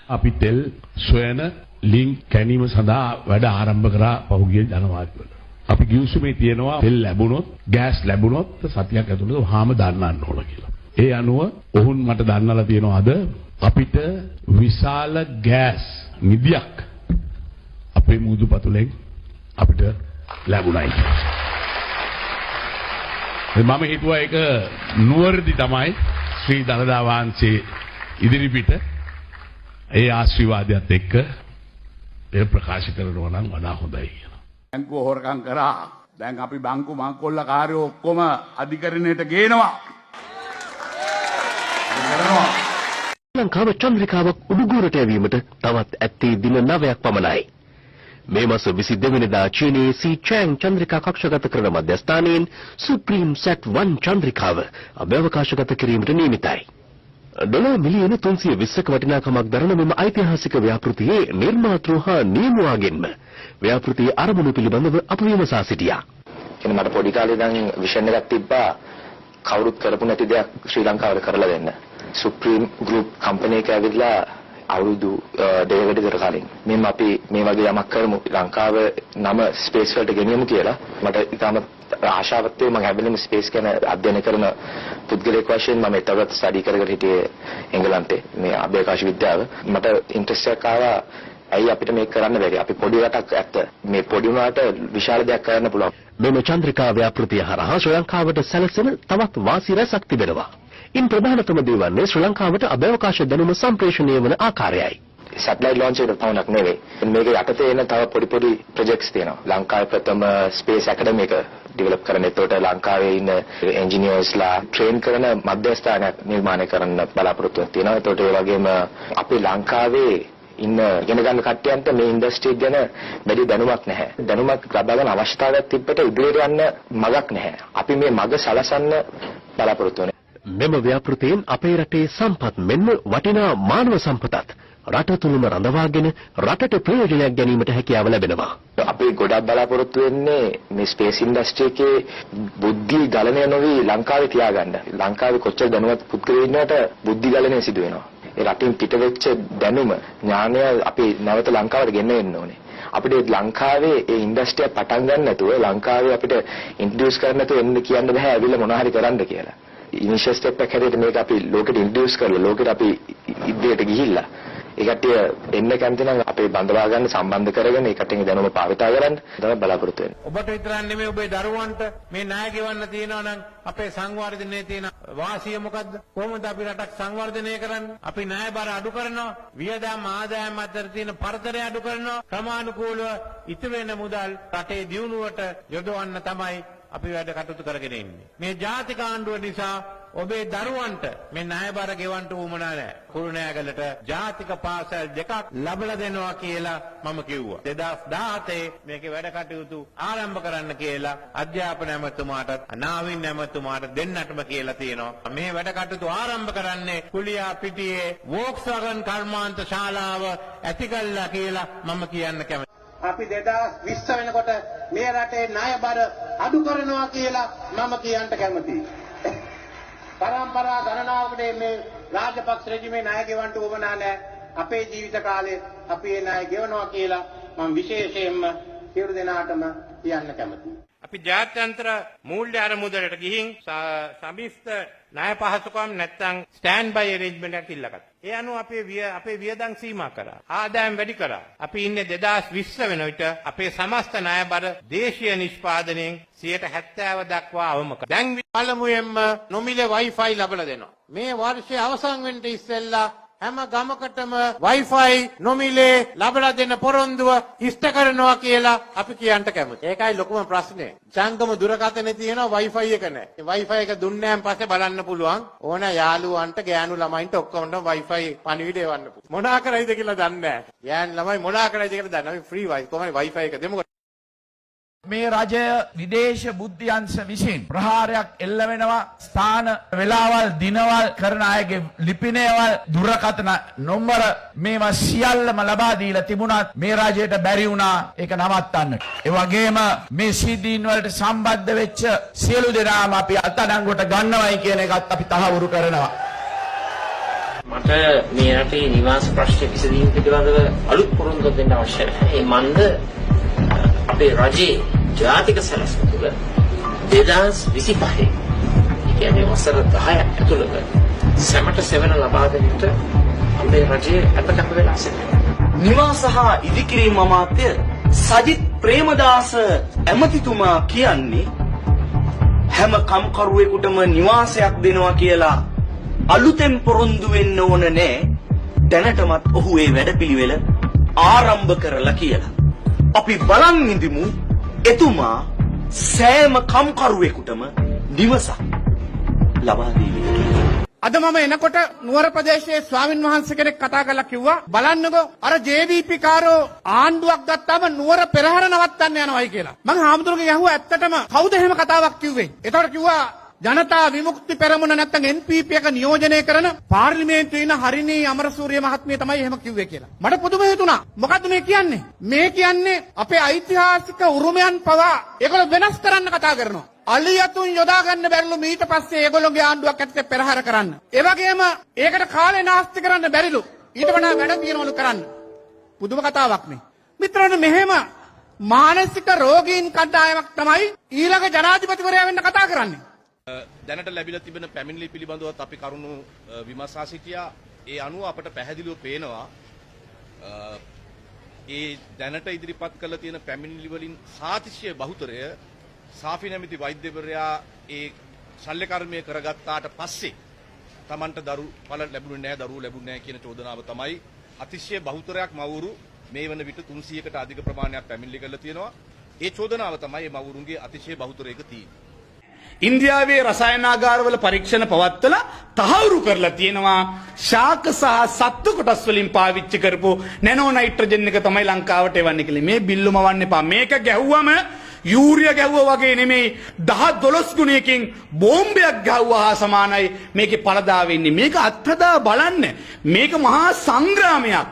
අපි තෙල් සොයන ලින්ක් කැණීම සඳහා වැඩ ආරම්භ කරා පහුගිය ජනවාරිවල. අපි ගිවිසුමේ තියෙනවා තෙල් ලැබුණොත්, ගෑස් ලැබුණොත් සතියක් ඇතුළත වහාම දන්නන්න ඕන කියලා. ඒ අනුව ඔවුන් මට දන්නලා තියෙනවා අද අපිට විශාල ගෑස් නිදියක් අපේ මුදුපතුලෙන් අපිට ලැබුණයි. මම හිතුවා ඒක නුවරදි තමයි ශ්‍රී දළදා වහන්සේ ඉදිරිපිට ඒ ආශිර්වාදයත් එක්ක ඒ ප්‍රකාශ කරනවා නම් වඩා හොඳයි කියලා. බැංකුව හොරකම් කරා. දැන් අපි බැංකු මංකොල්ල කාර්යෝ ඔක්කොම අධිකරණයට ගේනවා. ලංකාව චන්ද්‍රිකාවක් උඩුගුරට යැවීමට තවත් ඇත්තේ දින 9ක් පමණයි. මේ මාස 22 වෙනිදා චීනයේ සී චැන් චන්ද්‍රිකා කක්ෂගත කරන මධ්‍යස්ථානයෙන් සුප්‍රීම් සැට් 1 චන්ද්‍රිකාව අභ්‍යවකාශගත කිරීමට නියමිතයි. ඩොලර් මිලියන 320ක වටිනාකමක් දරන මෙම ඓතිහාසික ව්‍යාපෘතියේ නිර්මාතෘ හා නියමුවාගෙන්ම ව්‍යාපෘතියේ ආරම්භය පිළිබඳව අප විමසා සිටියා. එන්න මට පොඩි කාලේ ඉඳන් විෂන් එකක් තිබ්බා කවුරුත් කරපු නැති දෙයක් ශ්‍රී ලංකාවට කරලා දෙන්න. සුප්‍රීම් ගෲප් කම්පැනි එක ඇවිල්ලා අවුරුදු දෙකකට විතර කලින් මෙන්න අපි මේ වගේ යමක් කරමු ලංකාව නම ස්පේස් වලට ගෙනියමු කියලා මට ඉතාම ආශාවක් තිබුණා. මම හැබැයි ස්පේස් ගැන අධ්‍යයනය කරන පුද්ගලයෙක් වශයෙන් මම ඒතවත් ස්ටඩි කරගෙන හිටියේ එංගලන්තේ මේ අභ්‍යවකාශ විද්‍යාව. මට ඉන්ට්‍රස්ට් එකක් ආවා ඇයි අපිට මේක කරන්න බැරි? අපි පොඩි රටක් ඇත්ත. මේ පොඩි වුණාට විශාල දෙයක් කරන්න පුළුවන්. මෙම චන්ද්‍රිකා ව්‍යාපෘතිය හරහා ශ්‍රී ලංකාවට සැලසෙන තවත් වාසි රැසක් තිබෙනවා. ඉන් ප්‍රධානතම දේ වන්නේ ශ්‍රී ලංකාවට අභ්‍යවකාශ දැනුම සම්ප්‍රේෂණය වන ආකාරයයි. සැටලයිට් ලොන්ච් එකට පමණක් නෙවෙයි. මේක යටතේ එන තව පොඩි ප්‍රොජෙක්ට්ස් තියෙනවා. ලංකාවේ ප්‍රථම ස්පේස් ඇකඩමි එක ඩෙවලොප් කරන්න. ඒකට ලංකාවේ ඉන්න එන්ජිනියර්ස්ලා ට්‍රේන් කරන මධ්‍යස්ථානයක් නිර්මාණය කරන්න බලාපොරොත්තු තියෙනවා. ඒකට ඒ වගේම අපේ ලංකාවේ ඉන්න ඉගෙන ගන්න කට්ටියන්ට මේ ඉන්ඩස්ට්‍රි ගැන වැඩි දැනුමක් නැහැ. දැනුමක් ලබා ගන්න අවස්ථාවක් තිබ්බට ඉදිරියට යන්න මගක් නැහැ. අපි මේ මග සලසන්න බලාපොරොත්තු වෙනවා. මෙම ව්‍යාපෘතියෙන් අපේ රටේ සම්පත් මෙන්ම වටිනා මානව සම්පතත් රට තුළම රඳවාගෙන රටට ප්‍රයෝජනයක් ගැනීමට හැකියාව ලැබෙනවා. අපි ගොඩක් බලාපොරොත්තු වෙන්නේ මේ ස්පේස් ඉන්ඩස්ට්‍රි එකේ බුද්ධි ගලණය නොවි ලංකාවේ තියාගන්න. ලංකාවේ කොච්චර දැනුවත් පුද්ගලයෝ ඉන්නවට බුද්ධි ගලණය සිදු වෙනවා. ඒ රටින් පිටවෙච්ච දැනුම ඥානය අපි නැවත ලංකාවට ගෙන්න ඕනේ. අපිට ලංකාවේ ඒ ඉන්ඩස්ට්‍රිය පටන් ගන්න නැතුව ලංකාවේ අපිට ඉන්ට්‍රොඩියුස් කරන්න නැතුව එන්න කියන්න බෑ ඇවිල්ලා මොනවා හරි කරන්න කියලා. ඉනිෂියල් ස්ටෙප් එක හැටියට මේක අපි ලෝකෙට ඉන්ට්‍රොඩියුස් කරලා ලෝකෙට අපි ඉදිරියට ගිහිල්ලා ඒ කට්ටිය එන්න කැමති නම් අපේ බඳවා ගන්න සම්බන්ධ කරගෙන ඒ කට්ටියගේ දැනුම පාවිච්චි කරන්න තමයි බලාපොරොත්තු වෙන්නේ. ඔබට විතරක් නෙමෙයි ඔබේ දරුවන්ට මේ ණය ගෙවන්න තියෙනවා නම් අපේ සංවර්ධනයේ තියෙන වාසිය මොකද්ද? කොහොමද අපි රටක් සංවර්ධනය කරන්නේ? අපි ණය බර අඩු කරනවා, වියදම් ආදායම් අතර තියෙන පරතරය අඩු කරනවා, ක්‍රමානුකූලව ඉතුරු වෙන මුදල් රටේ දියුණුවට යොදවන්න තමයි අපි වැඩ කටයුතු කරගෙන ඉන්නේ. මේ ජාතික ආණ්ඩුව නිසා ඔබේ දරුවන්ට මේ ණය බර ගෙවන්න උවමනා නැහැ. කුරුණෑගලට ජාතික පාසල් දෙකක් ලබලා දෙනවා කියලා මම කිව්වා. 2017 මේකේ වැඩ කටයුතු ආරම්භ කරන්න කියලා අධ්‍යාපන ඇමතුමාටත් නාවින් ඇමතුමාට දෙන්නටම කියලා තියෙනවා. මේ වැඩ කටයුතු ආරම්භ කරන්නේ කුලියා පිටියේ වෝක්ස්වැගන් කර්මාන්ත ශාලාව ඇති කළා කියලා මම කියන්න කැමතියි. අපි 2020 වෙනකොට මේ රටේ ණය බර අඩු කරනවා කියලා මම කියන්න කැමතියි. පරම්පරා ගණනාවකට මේ රාජපක්ෂ රෙජිමේ ණය ගෙවන්න උවමනා නැහැ. අපේ ජීවිත කාලේ අපි මේ ණය ගෙවනවා කියලා මම විශේෂයෙන්ම සියලු දෙනාටම කියන්න කැමතියි. අපි ජාත්‍යන්තර මූල්‍ය අරමුදලට ගිහින් සමිස්ත ණය පහසුකම් නැත්නම් ස්ටෑන්ඩ් බයි අරේන්ජ්මන්ට් එකක් ඉල්ලගත්තා. ඒ අනුව අපේ වියදම් සීමා කරා. ආදායම් වැඩි කරා. අපි ඉන්නේ 2020 වෙන විට අපේ සමස්ත ණය බර දේශීය නිෂ්පාදනයෙන් 70% දක්වා අවම කරා. දැන් පළමුවෙන්ම නොමිලේ Wi-Fi ලබා දෙනවා. මේ වර්ෂයේ අවසන් වෙන්න ඉස්සෙල්ලා හැම ගමකටම Wi-Fi නොමිලේ ලබා දෙන පොරොන්දුව ඉෂ්ට කරනවා කියලා අපි කියන්න කැමතියි. ඒකයි ලොකුම ප්‍රශ්නේ. ජංගම දුරකථනයේ තියෙන Wi-Fi එක නැහැ. Wi-Fi එක දුන්නාන් පස්සේ බලන්න පුළුවන් ඕන යාළුවන්ට ගෑනු ළමයින්ට ඔක්කොමඩ Wi-Fi පණිවිඩ එවන්න පුළුවන්. මොනා කරයිද කියලා දන්නේ නැහැ. ගෑනු ළමයි මොනා කරයිද කියලා දන්නේ නැහැ. අපි ෆ්‍රී කොහොමද Wi-Fi එක දෙමු. මේ රජය විදේශ බුද්ධ්‍යංශ විසින් ප්‍රහාරයක් එල්ල වෙනවා. ස්ථාන වේලාවල් දිනවල් කරන අයගේ ලිපිනයවල් දුරකථන නම්බර මේවා සියල්ලම ලබා දීලා තිබුණත් මේ රජයට බැරි වුණා ඒක නවත්තන්න. ඒ වගේම මේ සීදීන් වලට සම්බන්ධ වෙච්ච සියලු දෙනාම අපි අත්අඩංගුවට ගන්නවයි කියන එකත් අපි තහවුරු කරනවා. මට මේ රටේ නිවාස ප්‍රශ්න විසඳීම පිළිබඳව අලුත් පොරොන්දුවක් දෙන්න අවශ්‍ය නැහැ. ඒ මන්ද අපේ රජයේ ජාතික සැලැස්ම තුළ 2025 කියන්නේ වසර 10ක් ඇතුළත සැමට සෙවන ලබා දෙන්නට අපේ රජයේ අපතක වෙලා සිටිනවා. නිවාස හා ඉදිකිරීම අමාත්‍ය සජිත් ප්‍රේමදාස ඇමතිතුමා කියන්නේ හැම කම්කරුවෙකුටම නිවාසයක් දෙනවා කියලා අලුතෙන් පොරොන්දු වෙන්න ඕන නෑ. දැනටමත් ඔහු ඒ වැඩපිළිවෙල ආරම්භ කරලා කියලා. අපි බලන් ඉඳිමු එතුමා සෑම කම්කරුවෙකුටම නිවසක් ලබා දෙන්නේ. අද මම එනකොට නුවර ප්‍රදේශයේ ස්වාමින් වහන්සේ කෙනෙක් කතා කරලා කිව්වා බලන්නකෝ අර JVP කාරෝ ආණ්ඩුවක් ගත්තාම නුවර පෙරහැර නවත්තන්න යනවායි කියලා. මම හාමුදුරුවෝ යහුවා ඇත්තටම කවුද එහෙම කතාවක් කිව්වේ? ඒතකොට කිව්වා ජනතා විමුක්ති පෙරමුණ නැත්තම් NPP එක නියෝජනය කරන පාර්ලිමේන්තුවේ ඉන්න හරිනී අමරසූරිය මහත්මිය තමයි එහෙම කිව්වේ කියලා. මට පුදුම හිතුණා. මොකද්ද මේ කියන්නේ? මේ කියන්නේ අපේ ඓතිහාසික උරුමයන් පවා ඒගොල්ලෝ වෙනස් කරන්න කතා කරනවා. අලියතුන් යොදා ගන්න බැරිලු ඊට පස්සේ ඒගොල්ලෝගේ ආණ්ඩුවක් ඇත්තේ පෙරහැර කරන්න. ඒ වගේම ඒකට කාලේ නාස්ති කරන්න බැරිලු. ඊට වඩා වැඩ තියනවලු කරන්න. පුදුම කතාවක් නේ. මිත්‍රයනි මෙහෙම මානසික රෝගීන් කණ්ඩායමක් තමයි ඊළඟ ජනාධිපතිවරයා වෙන්න කතා කරන්නේ. දැනට ලැබිලා තිබෙන පැමිණිලි පිළිබඳවත් අපි කරුණු විමසා සිටියා. ඒ අනුව අපට පැහැදිලිව පේනවා ඒ දැනට ඉදිරිපත් කළ තියෙන පැමිණිලි වලින් සාතිශය බහුතරය සාෆි නැමැති වෛද්‍යවරයා ඒ ශල්‍ය කර්මය කරගත්තාට පස්සේ Tamanට දරුඵල ලැබුණේ නැහැ, දරුවෝ ලැබුණේ නැහැ කියන චෝදනාව තමයි අතිශය බහුතරයක් මවුරු මේ වන විට 300කට අධික ප්‍රමාණයක් පැමිණිලි කරලා තියෙනවා. ඒ චෝදනාව තමයි මේ මවුරුන්ගේ අතිශය බහුතරයක තියෙන්නේ. ඉන්දියාවේ රසායනාගාරවල පරීක්ෂණ පවත්වලා තහවුරු කරලා තියෙනවා ශාක සහ සත්තු කොටස් වලින් පාවිච්චි කරපු නැනෝ නයිට්‍රජන් එක තමයි ලංකාවට එවන්නේ කියලා. මේ බිල්ලුම වන්න එපා. මේක ගැහුවම යූරියා ගැහුවා වගේ නෙමෙයි 10-12 ගුණයකින් බෝම්බයක් ගැහුවා හා සමානයි මේකේ පළදා වෙන්නේ. මේක අත්හදා බලන්න. මේක මහා සංග්‍රාමයක්.